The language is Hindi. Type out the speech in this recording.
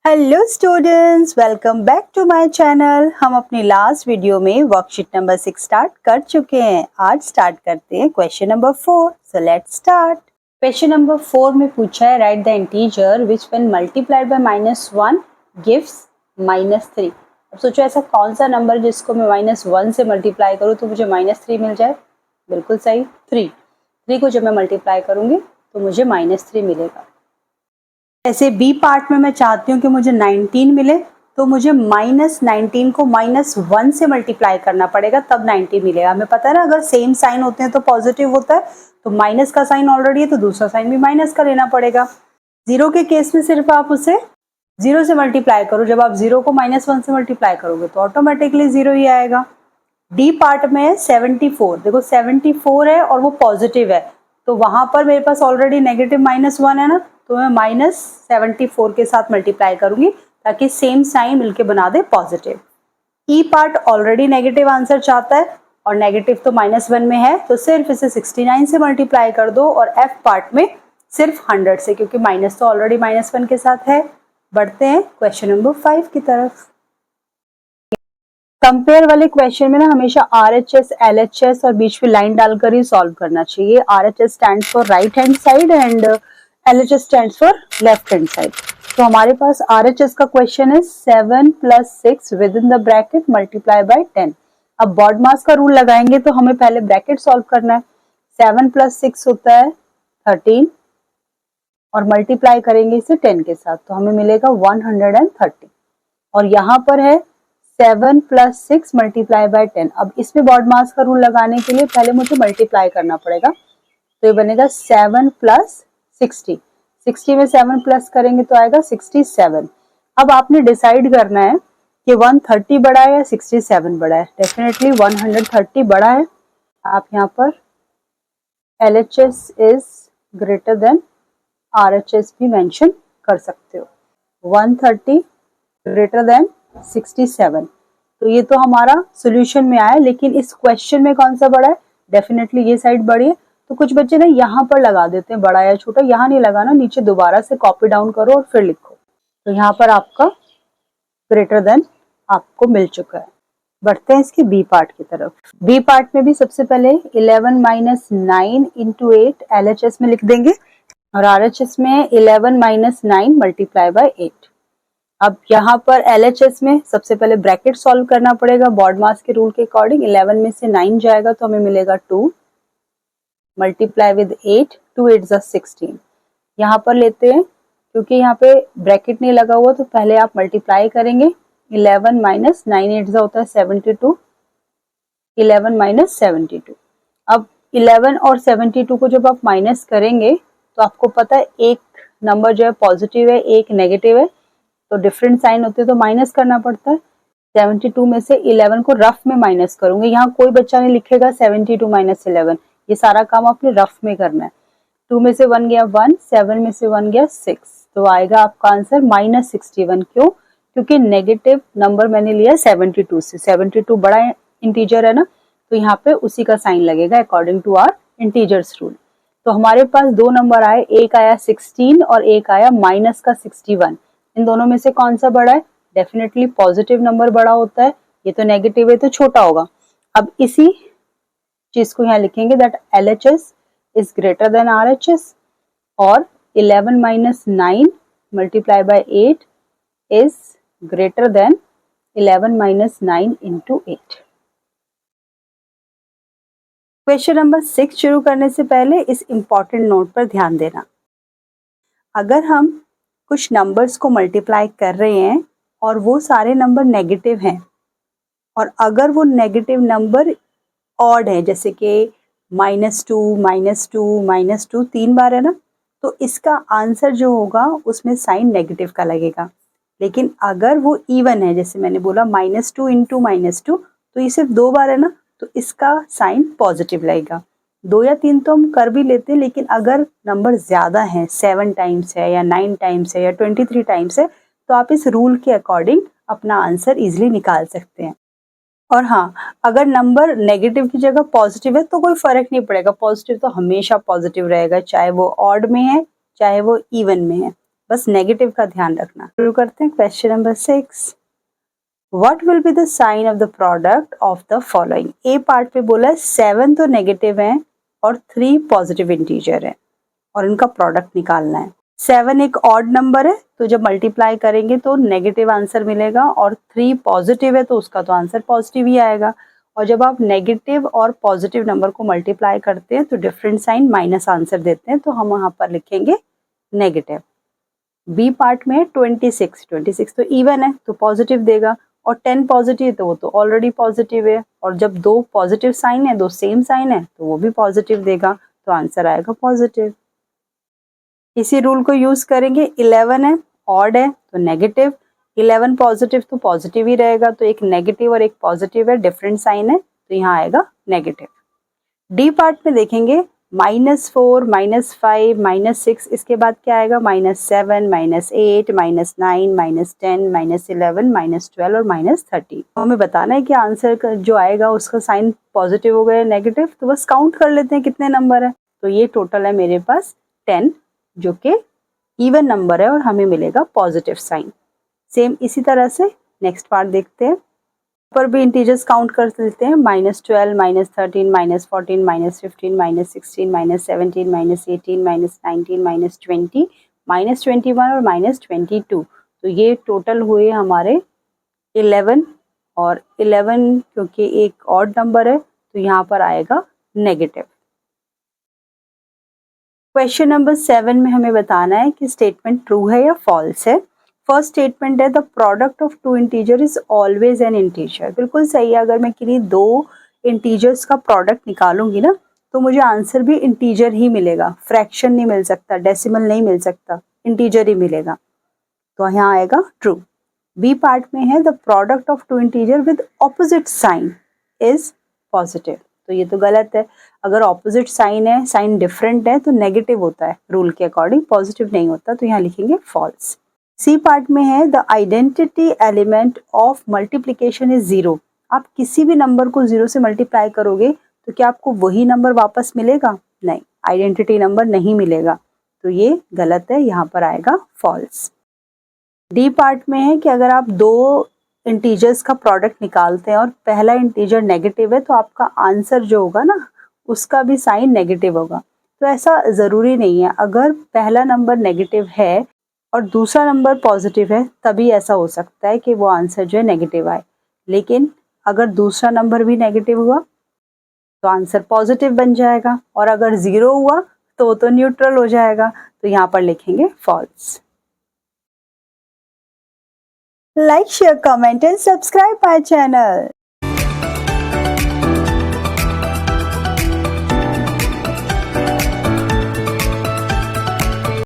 Hello students, welcome back to my channel. हम अपनी लास्ट वीडियो में वर्कशीट नंबर 6 स्टार्ट कर चुके हैं। आज स्टार्ट करते हैं question number 4। So let's start. Question number 4 में पूछा है write the integer which when multiplied by -1 gives -3। अब सोचो ऐसा कौन सा नंबर जिसको मैं -1 से मल्टीप्लाई करूँ तो मुझे -3 मिल जाए। बिल्कुल सही, 3 को जब मैं मल्टीप्लाई करूँगी तो मुझे -3 मिलेगा। ऐसे बी पार्ट में मैं चाहती हूँ कि मुझे 19 मिले, तो मुझे -19 को -1 से मल्टीप्लाई करना पड़ेगा, तब 90 मिलेगा। हमें पता है ना, अगर सेम साइन होते हैं तो पॉजिटिव होता है, तो माइनस का साइन ऑलरेडी है तो दूसरा साइन भी माइनस का लेना पड़ेगा। जीरो के केस में सिर्फ आप उसे जीरो से मल्टीप्लाई करो। जब आप जीरो को -1 से मल्टीप्लाई करोगे तो ऑटोमेटिकली जीरो ही आएगा। डी पार्ट में है 74। देखो 74 है और वो पॉजिटिव है, तो वहां पर मेरे पास ऑलरेडी नेगेटिव -1 है ना, तो मैं -74 के साथ मल्टीप्लाई करूंगी ताकि सेम साइन मिलके बना दे पॉजिटिव। ई पार्ट ऑलरेडी नेगेटिव आंसर चाहता है और नेगेटिव तो -1 में है, तो सिर्फ इसे 69 से मल्टीप्लाई कर दो, और एफ पार्ट में सिर्फ 100 से, क्योंकि माइनस तो ऑलरेडी -1 के साथ है। बढ़ते हैं क्वेश्चन नंबर 5 की तरफ। कंपेयर वाले क्वेश्चन में ना हमेशा RHS, LHS और बीच में लाइन डालकर ही सॉल्व करना चाहिए। RHS stands for right hand side and LHS stands for left hand side. तो हमारे पास RHS का क्वेश्चन है 7 + 6 with in the bracket multiply by 10। अब बॉड मास का रूल लगाएंगे तो हमें पहले ब्रैकेट सॉल्व करना है। 7 + 6 होता है 13 और मल्टीप्लाई करेंगे इसे 10 के साथ, तो हमें मिलेगा 130। और यहाँ पर है 7 + 6 मल्टीप्लाई बाय 10। अब इसमें बॉड मास का रूल लगाने के लिए पहले मुझे मल्टीप्लाई करना पड़ेगा, तो ये बनेगा 7 + 60। 60 में 7 प्लस करेंगे तो आएगा 67। अब आपने डिसाइड करना है कि 130 बड़ा है या 67 बड़ा है। डेफिनेटली 130 बड़ा है। आप यहाँ पर LHS is greater than RHS भी मेंशन कर सकते हो। 130 ग्रेटर देन 67, तो ये तो हमारा सॉल्यूशन में आया, लेकिन इस क्वेश्चन में कौन सा बड़ा है? डेफिनेटली ये साइड बड़ी है। तो कुछ बच्चे ना यहाँ पर लगा देते हैं बड़ा या छोटा, यहाँ नहीं लगाना, नीचे दोबारा से कॉपी डाउन करो और फिर लिखो। तो यहाँ पर आपका ग्रेटर देन आपको मिल चुका है। बढ़ते हैं इसके बी पार्ट की तरफ। बी पार्ट में भी सबसे पहले 11 - 9 × 8 LHS में लिख देंगे, और RHS में 11 - 9 मल्टीप्लाई बाय 8। अब यहाँ पर LHS में सबसे पहले ब्रैकेट सॉल्व करना पड़ेगा बॉड मास के रूल के अकॉर्डिंग। 11 में से 9 जाएगा तो हमें मिलेगा 2 मल्टीप्लाई विद 8, 2 8 = 16। यहाँ पर लेते हैं, क्योंकि यहाँ पे ब्रैकेट नहीं लगा हुआ तो पहले आप मल्टीप्लाई करेंगे। 11 - 9 8 होता है 72, 11 - 72। अब 11 और 72 को जब आप माइनस करेंगे तो आपको पता है एक नंबर जो है पॉजिटिव है, एक नेगेटिव है, तो डिफरेंट साइन होते हैं तो माइनस करना पड़ता है। 72 में से 11 को रफ में माइनस करूंगी। यहाँ कोई बच्चा नहीं लिखेगा 72 - 11, ये सारा काम आपने रफ में करना है। 2 में से 1 गया 1, 7 में से 1 गया 6, तो आएगा आपका आंसर -61। क्यों? क्योंकि नेगेटिव नंबर मैंने लिया 72 से। 72 बड़ा इंटीजर है ना, तो यहाँ पे उसी का साइन लगेगा according to our integers rule. तो हमारे पास दो नंबर आए, एक आया 16 और एक आया -61। इन दोनों में से कौन सा बड़ा है? डेफिनेटली पॉजिटिव नंबर बड़ा होता है, ये तो नेगेटिव है तो छोटा होगा। अब इसी चीज को यहाँ लिखेंगे that LHS is greater than RHS, और 11 - 9 multiply by 8 is greater than 11 - 9 × 8। Question number 6 शुरू करने से पहले इस इंपॉर्टेंट नोट पर ध्यान देना। अगर हम कुछ नंबर्स को मल्टीप्लाई कर रहे हैं और वो सारे नंबर नेगेटिव हैं, और अगर वो नेगेटिव नंबर ऑड है, जैसे कि -2 -2 3 बार है ना, तो इसका आंसर जो होगा उसमें साइन नेगेटिव का लगेगा। लेकिन अगर वो इवन है, जैसे मैंने बोला -2 × -2, तो ये सिर्फ 2 बार है ना, तो इसका साइन पॉजिटिव लगेगा। 2 या 3 तो हम कर भी लेते हैं, लेकिन अगर नंबर ज़्यादा है, 7 टाइम्स है या 9 टाइम्स है या 23 टाइम्स है, तो आप इस रूल के अकॉर्डिंग अपना आंसर इजीली निकाल सकते हैं। और हाँ, अगर नंबर नेगेटिव की जगह पॉजिटिव है तो कोई फर्क नहीं पड़ेगा। पॉजिटिव तो हमेशा पॉजिटिव रहेगा, चाहे वो ऑड में है चाहे वो इवन में है। बस नेगेटिव का ध्यान रखना। शुरू करते हैं question number 6। What will be the sign of the product of the following? A part पे बोला है 7 तो नेगेटिव है और 3 पॉजिटिव इंटीजर है और इनका प्रोडक्ट निकालना है। 7 एक ऑड नंबर है तो जब मल्टीप्लाई करेंगे तो नेगेटिव आंसर मिलेगा और 3 पॉजिटिव है तो उसका तो आंसर पॉजिटिव ही आएगा। और जब आप नेगेटिव और पॉजिटिव नंबर को मल्टीप्लाई करते हैं तो डिफरेंट साइन माइनस आंसर देते हैं, तो हम वहां पर लिखेंगे नेगेटिव। बी पार्ट में 26 तो इवन है तो पॉजिटिव देगा और 10 पॉजिटिव तो वो तो ऑलरेडी पॉजिटिव है, और जब 2 पॉजिटिव साइन है, 2 सेम साइन है तो वो भी पॉजिटिव देगा, तो आंसर आएगा पॉजिटिव। इसी रूल को यूज करेंगे। 11 है, ऑड है तो नेगेटिव, 11 पॉजिटिव तो पॉजिटिव ही रहेगा, तो एक नेगेटिव और एक पॉजिटिव है, डिफरेंट साइन है तो यहाँ आएगा नेगेटिव। डी पार्ट में देखेंगे -4, -5, -6, इसके बाद क्या आएगा -7, -8, -9, -10, -11, -12 और -13। हमें बताना है कि आंसर जो आएगा उसका साइन पॉजिटिव हो गया नेगेटिव, तो बस काउंट कर लेते हैं कितने नंबर है। तो ये टोटल है मेरे पास 10 जो कि इवन नंबर है और हमें मिलेगा पॉजिटिव साइन। सेम इसी तरह से नेक्स्ट पार्ट देखते हैं। पर भी इंटीजर्स काउंट कर लेते हैं। -12, -13, -14, -15, -16, -17, -18, -19, -20, -21 और -22। तो ये टोटल हुए हमारे 11, और 11 क्योंकि एक ऑड नंबर है तो यहाँ पर आएगा नेगेटिव। क्वेश्चन नंबर 7 में हमें बताना है कि स्टेटमेंट ट्रू है या फॉल्स है। फर्स्ट स्टेटमेंट है the product of two integer is always an integer. बिल्कुल सही है। अगर मैं किन्हीं दो इंटीजर्स का प्रोडक्ट निकालूंगी ना तो मुझे आंसर भी इंटीजर ही मिलेगा, फ्रैक्शन नहीं मिल सकता, डेसिमल नहीं मिल सकता, इंटीजर ही मिलेगा, तो यहाँ आएगा ट्रू। बी पार्ट में है the product of two integer with opposite sign is positive, तो ये तो गलत है। अगर ऑपोजिट साइन है, साइन डिफरेंट है तो नेगेटिव होता है रूल के अकॉर्डिंग, पॉजिटिव नहीं होता, तो यहाँ लिखेंगे फॉल्स। सी पार्ट में है the identity element of multiplication is 0। आप किसी भी नंबर को 0 से मल्टीप्लाई करोगे तो क्या आपको वही नंबर वापस मिलेगा? नहीं, आइडेंटिटी नंबर नहीं मिलेगा, तो ये गलत है, यहाँ पर आएगा फॉल्स। डी पार्ट में है कि अगर आप दो इंटीजर्स का प्रोडक्ट निकालते हैं और पहला इंटीजर नेगेटिव है तो आपका आंसर जो होगा ना उसका भी साइन नेगेटिव होगा। तो ऐसा ज़रूरी नहीं है, अगर पहला नंबर नेगेटिव है और दूसरा नंबर पॉजिटिव है तभी ऐसा हो सकता है कि वो आंसर जो है नेगेटिव आए, लेकिन अगर दूसरा नंबर भी नेगेटिव हुआ तो आंसर पॉजिटिव बन जाएगा, और अगर 0 हुआ तो न्यूट्रल हो जाएगा, तो यहाँ पर लिखेंगे false. Like, share, comment and subscribe my channel.